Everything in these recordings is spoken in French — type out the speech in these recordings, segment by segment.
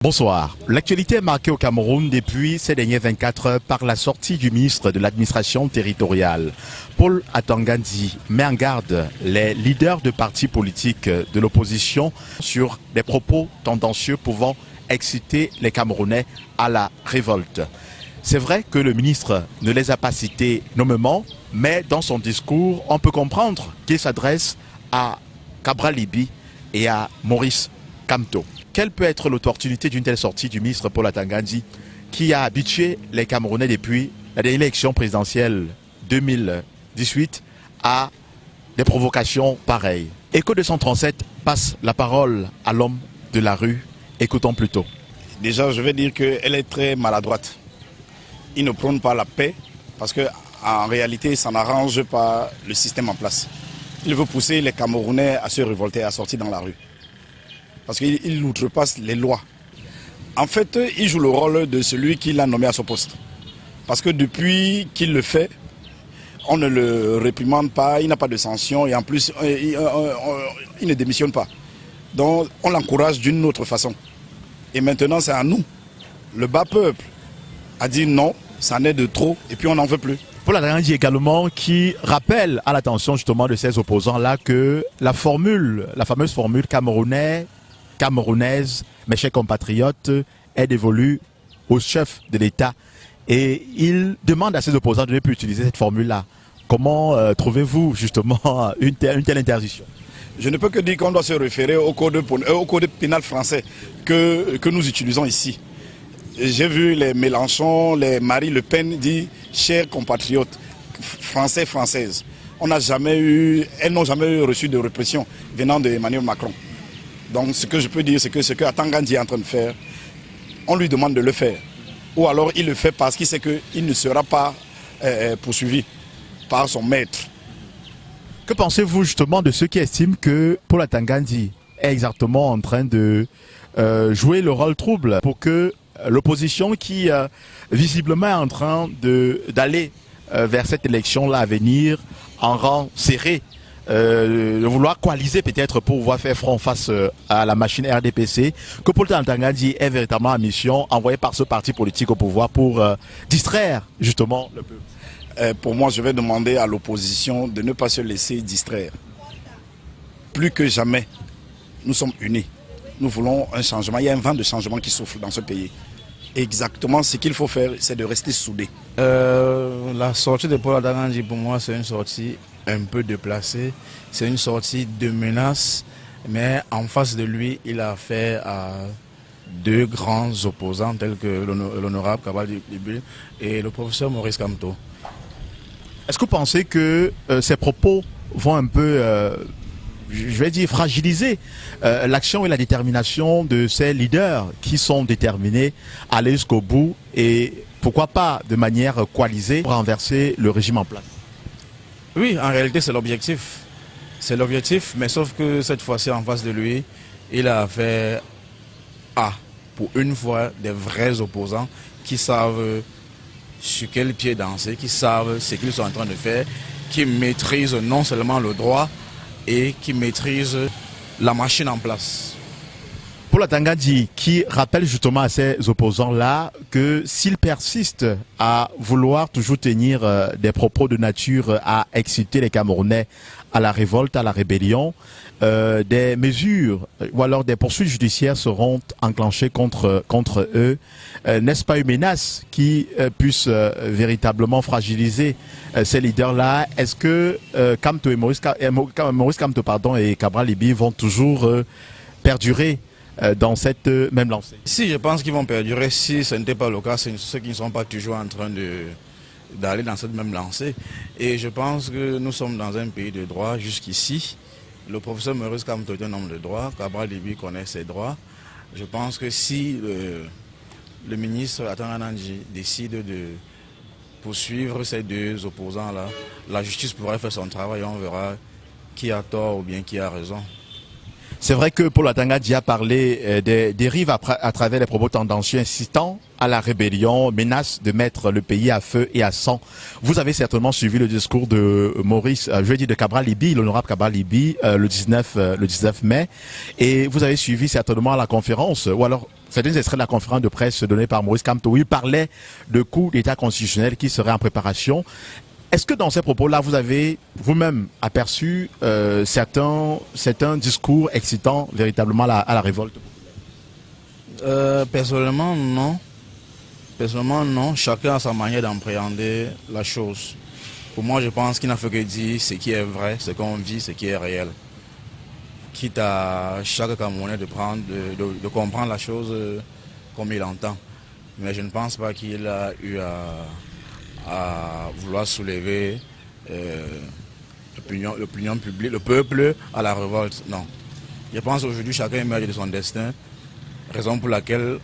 Bonsoir. L'actualité est marquée au Cameroun depuis ces dernières 24 heures par la sortie du ministre de l'administration territoriale. Paul Atangandji met en garde les leaders de partis politiques de l'opposition sur des propos tendancieux pouvant exciter les Camerounais à la révolte. C'est vrai que le ministre ne les a pas cités nommément, mais dans son discours, on peut comprendre qu'il s'adresse à Cabral Liby et à Maurice Kamto. Quelle peut être l'opportunité d'une telle sortie du ministre Paul Atangandji qui a habitué les Camerounais depuis la dernière élection présidentielle 2018 à des provocations pareilles? Écho 237 passe la parole à l'homme de la rue. Écoutons plutôt. Déjà, je vais dire qu'elle est très maladroite. Il ne prône pas la paix parce qu'en réalité, ça n'arrange pas le système en place. Il veut pousser les Camerounais à se révolter, à sortir dans la rue. Parce qu'il outrepasse les lois. En fait, il joue le rôle de celui qui l'a nommé à son poste. Parce que depuis qu'il le fait, on ne le réprimande pas, il n'a pas de sanction et en plus, il ne démissionne pas. Donc, on l'encourage d'une autre façon. Et maintenant, c'est à nous, le bas peuple, à dire non, ça en est de trop et puis on n'en veut plus. Paul Atangandji également qui rappelle à l'attention justement de ces opposants-là que la fameuse formule camerounaise, mes chers compatriotes, est dévolue au chef de l'État. Et il demande à ses opposants de ne plus utiliser cette formule-là. Comment trouvez-vous justement une telle interdiction? Je ne peux que dire qu'on doit se référer au code pénal français que nous utilisons ici. J'ai vu les Mélenchon, les Marie Le Pen dire « chers compatriotes, français, françaises ». Elles n'ont jamais eu reçu de répression venant d'Emmanuel Macron. Donc ce que je peux dire, c'est que ce que Atangandji est en train de faire, on lui demande de le faire. Ou alors il le fait parce qu'il sait qu'il ne sera pas poursuivi par son maître. Que pensez-vous justement de ceux qui estiment que Paul Atangandji est exactement en train de jouer le rôle trouble pour que l'opposition qui visiblement est en train d'aller vers cette élection-là à venir en rang serré, de vouloir coaliser peut-être pour pouvoir faire front face à la machine RDPC, que Paul Atangandji est véritablement en mission envoyée par ce parti politique au pouvoir pour distraire justement le peuple? Pour moi, je vais demander à l'opposition de ne pas se laisser distraire. Plus que jamais, nous sommes unis. Nous voulons un changement. Il y a un vent de changement qui souffle dans ce pays. Exactement ce qu'il faut faire, c'est de rester soudés. La sortie de Paul Atangandji, pour moi, c'est une sortie un peu déplacée. C'est une sortie de menace. Mais en face de lui, il a fait à deux grands opposants, tels que l'honorable Cabral Liby et le professeur Maurice Kamto. Est-ce que vous pensez que ces propos vont un peu, je vais dire, fragiliser l'action et la détermination de ces leaders qui sont déterminés à aller jusqu'au bout et pourquoi pas de manière coalisée pour renverser le régime en place? Oui, en réalité, c'est l'objectif. C'est l'objectif, mais sauf que cette fois-ci, en face de lui, il a fait pour une fois, des vrais opposants qui savent sur quel pied danser, qui savent ce qu'ils sont en train de faire, qui maîtrisent non seulement le droit, et qui maîtrisent la machine en place. Paul Atangandji qui rappelle justement à ces opposants-là que s'ils persistent à vouloir toujours tenir des propos de nature à exciter les Camerounais à la révolte, à la rébellion, des mesures ou alors des poursuites judiciaires seront enclenchées contre eux. N'est-ce pas une menace qui puisse véritablement fragiliser ces leaders-là? Est-ce que Kamto et Maurice Kamto et Cabral Liby vont toujours perdurer dans cette même lancée? Si, je pense qu'ils vont perdurer. Si ce n'était pas le cas, c'est ceux qui ne sont pas toujours en train d'aller dans cette même lancée. Et je pense que nous sommes dans un pays de droit jusqu'ici. Le professeur Maurice Kamto est un homme de droit. Cabral Liby connaît ses droits. Je pense que si le ministre Atangandji décide de poursuivre ces deux opposants-là, la justice pourra faire son travail et on verra qui a tort ou bien qui a raison. C'est vrai que Paul Atanga Nji a parlé des dérives à travers les propos tendancieux incitant à la rébellion, menace de mettre le pays à feu et à sang. Vous avez certainement suivi le discours de Maurice, de Cabral Libby, l'honorable Cabral Libby, le 19 mai, et vous avez suivi certainement la conférence, ou alors certains extraits de la conférence de presse donnée par Maurice Kamto, où il parlait de coup d'état constitutionnel qui serait en préparation. Est-ce que dans ces propos-là, vous avez vous-même aperçu certains discours excitant véritablement à la révolte? Personnellement, non. Personnellement, non. Chacun a sa manière d'appréhender la chose. Pour moi, je pense qu'il n'a fait que dire ce qui est vrai, ce qu'on vit, ce qui est réel. Quitte à chaque Camerounais de comprendre la chose comme il entend. Mais je ne pense pas qu'il a eu à vouloir soulever l'opinion publique, le peuple à la révolte. Non. Je pense qu'aujourd'hui, chacun est maître de son destin. Raison pour laquelle,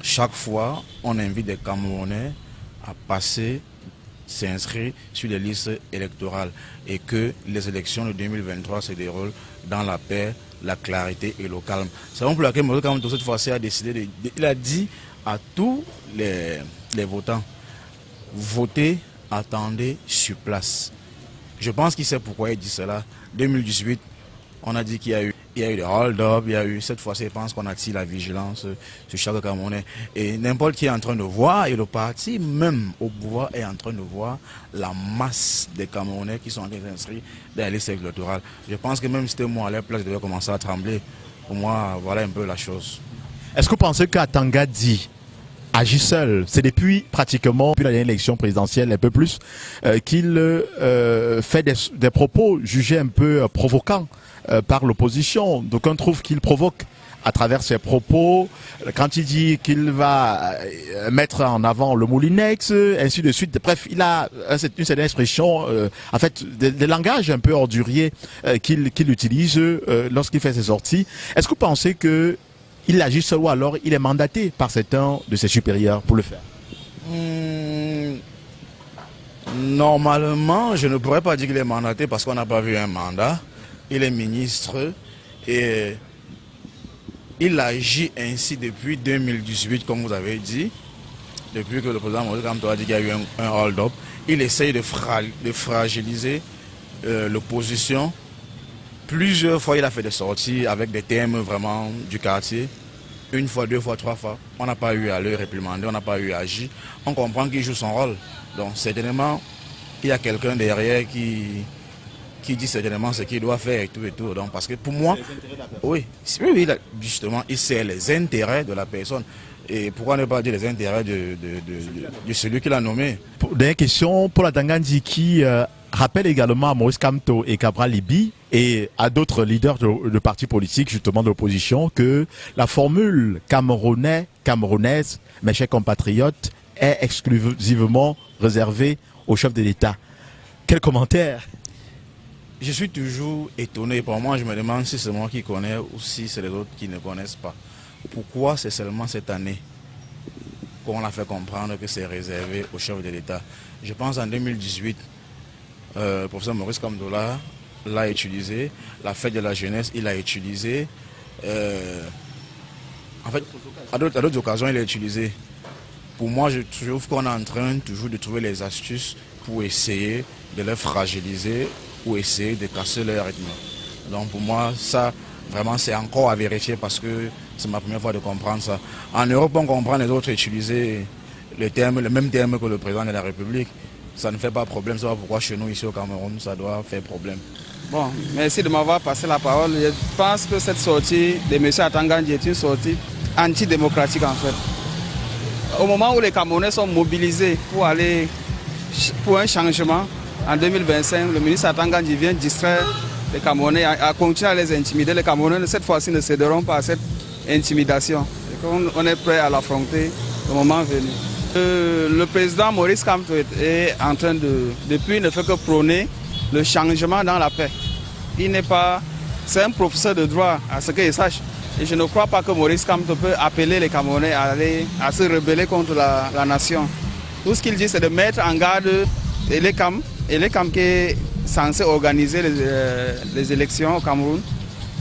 chaque fois, on invite des Camerounais à passer, s'inscrire sur les listes électorales et que les élections de 2023 se déroulent dans la paix, la clarité et le calme. C'est raison pour laquelle Maurice Kamto, cette fois-ci, a décidé, il a dit à tous les votants, votez, attendez sur place. Je pense qu'il sait pourquoi il dit cela. 2018, on a dit qu'il y a eu des hold-up, il y a eu cette fois-ci, je pense qu'on attire la vigilance sur chaque Camerounais. Et n'importe qui est en train de voir, et le parti même au pouvoir est en train de voir la masse des Camerounais qui sont inscrits dans la liste électorale. Je pense que même si c'était moi à leur place, je devais commencer à trembler. Pour moi, voilà un peu la chose. Est-ce que vous pensez qu'Atanga Nji agit seul? C'est depuis pratiquement depuis la dernière élection présidentielle, un peu plus, qu'il fait des propos jugés un peu provocants par l'opposition. Donc on trouve qu'il provoque à travers ses propos, quand il dit qu'il va mettre en avant le Moulinex, ainsi de suite. Bref, il a une certaine expression, en fait, des langages un peu orduriers qu'il utilise lorsqu'il fait ses sorties. Est-ce que vous pensez que il agit seul ou alors il est mandaté par certains de ses supérieurs pour le faire? Normalement, je ne pourrais pas dire qu'il est mandaté parce qu'on n'a pas vu un mandat. Il est ministre et il agit ainsi depuis 2018, comme vous avez dit. Depuis que le président Maurice Kamto a dit qu'il y a eu un hold-up, il essaye de fragiliser l'opposition. Plusieurs fois, il a fait des sorties avec des thèmes vraiment du quartier. Une fois, deux fois, trois fois. On n'a pas eu à le réprimander, on n'a pas eu à agir. On comprend qu'il joue son rôle. Donc, certainement, il y a quelqu'un derrière qui dit certainement ce qu'il doit faire et tout et tout. Donc, parce que pour moi, oui, justement, il sait les intérêts de la personne. Et pourquoi ne pas dire les intérêts de celui qui l'a nommé? Dernière question, Paul Atanga Nji qui rappelle également à Maurice Kamto et Cabral Libby et à d'autres leaders de partis politiques, justement de l'opposition, que la formule camerounaise, mes chers compatriotes, est exclusivement réservée au chef de l'État. Quel commentaire? Je suis toujours étonné. Pour moi, je me demande si c'est moi qui connais ou si c'est les autres qui ne connaissent pas. Pourquoi c'est seulement cette année qu'on a fait comprendre que c'est réservé au chef de l'État? Je pense en 2018, le professeur Maurice Kamto l'a utilisé, la fête de la jeunesse, il l'a utilisé. En fait, à d'autres occasions, il l'a utilisé. Pour moi, je trouve qu'on est en train toujours de trouver les astuces pour essayer de les fragiliser ou essayer de casser leur rythme. Donc pour moi, ça, vraiment, c'est encore à vérifier parce que c'est ma première fois de comprendre ça. En Europe, on comprend les autres utiliser le même terme que le président de la République. Ça ne fait pas problème, c'est pas pourquoi chez nous, ici au Cameroun, ça doit faire problème. Bon, merci de m'avoir passé la parole. Je pense que cette sortie de M. Atanga Nji est une sortie antidémocratique en fait. Au moment où les Camerounais sont mobilisés pour aller pour un changement, en 2025, le ministre Atanga Nji vient distraire les Camerounais, à continuer à les intimider. Les Camerounais, cette fois-ci, ne céderont pas à cette intimidation. On est prêt à l'affronter au moment venu. Le président Maurice Kamto est en train depuis, ne fait que prôner le changement dans la paix. Il n'est pas... C'est un professeur de droit, à ce qu'il sache. Et je ne crois pas que Maurice Kamto peut appeler les Camerounais à se rebeller contre la nation. Tout ce qu'il dit, c'est de mettre en garde l'ECAM qui est censé organiser les élections au Cameroun.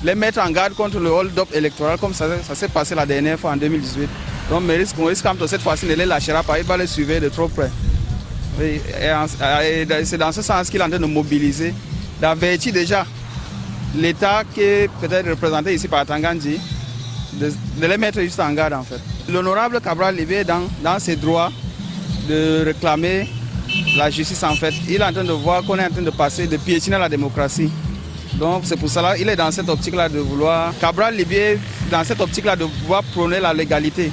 les mettre en garde contre le hold-up électoral comme ça s'est passé la dernière fois en 2018. Donc Maurice Kamto cette fois-ci ne les lâchera pas, il va les suivre de trop près. Et c'est dans ce sens qu'il est en train de mobiliser, d'avertir déjà l'État qui est peut-être représenté ici par Tangandji, de les mettre juste en garde en fait. L'honorable Cabral Libé est dans ses droits de réclamer la justice en fait. Il est en train de voir qu'on est en train de passer, de piétiner la démocratie. Donc c'est pour cela qu'il est dans cette optique-là de vouloir, Cabral Libé dans cette optique-là de vouloir prôner la légalité.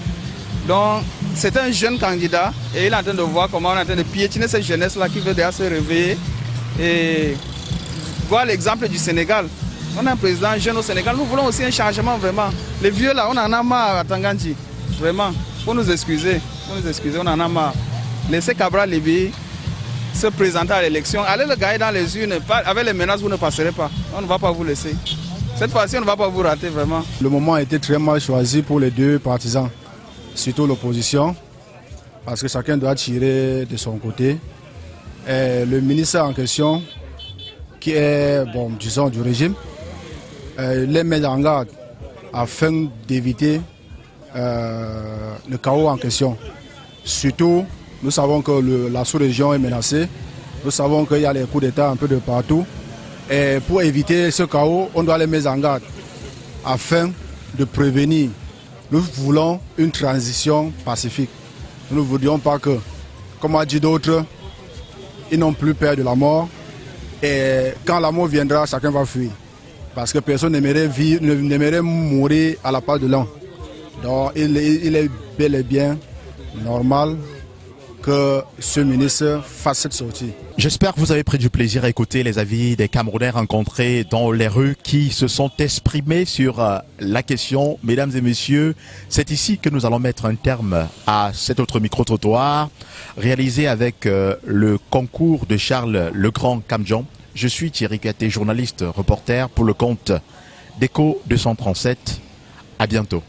Donc c'est un jeune candidat et il est en train de voir comment on est en train de piétiner cette jeunesse-là qui veut déjà se réveiller et voir l'exemple du Sénégal. On a un président jeune au Sénégal, nous voulons aussi un changement vraiment. Les vieux là, on en a marre à Tangandji, vraiment. Il faut nous excuser, on en a marre. Laissez Cabral Libé se présenter à l'élection, allez le gagner dans les urnes, avec les menaces vous ne passerez pas. On ne va pas vous laisser. Cette fois-ci on ne va pas vous rater vraiment. Le moment a été très mal choisi pour les deux partisans, surtout l'opposition, parce que chacun doit tirer de son côté. Et le ministre en question, qui est, bon, disons, du régime, les met en garde afin d'éviter le chaos en question. Surtout, nous savons que la sous-région est menacée, nous savons qu'il y a les coups d'État un peu de partout. Et pour éviter ce chaos, on doit les mettre en garde afin de prévenir. Nous voulons une transition pacifique. Nous ne voudrions pas que, comme a dit d'autres, ils n'ont plus peur de la mort. Et quand la mort viendra, chacun va fuir. Parce que personne n'aimerait mourir à la part de l'un. Donc il est bel et bien normal que ce ministre fasse cette sortie. J'espère que vous avez pris du plaisir à écouter les avis des Camerounais rencontrés dans les rues qui se sont exprimés sur la question. Mesdames et messieurs, c'est ici que nous allons mettre un terme à cet autre micro-trottoir réalisé avec le concours de Charles Legrand Kamdjan. Je suis Thierry Katé, journaliste, reporter pour le compte d'Echo 237. À bientôt.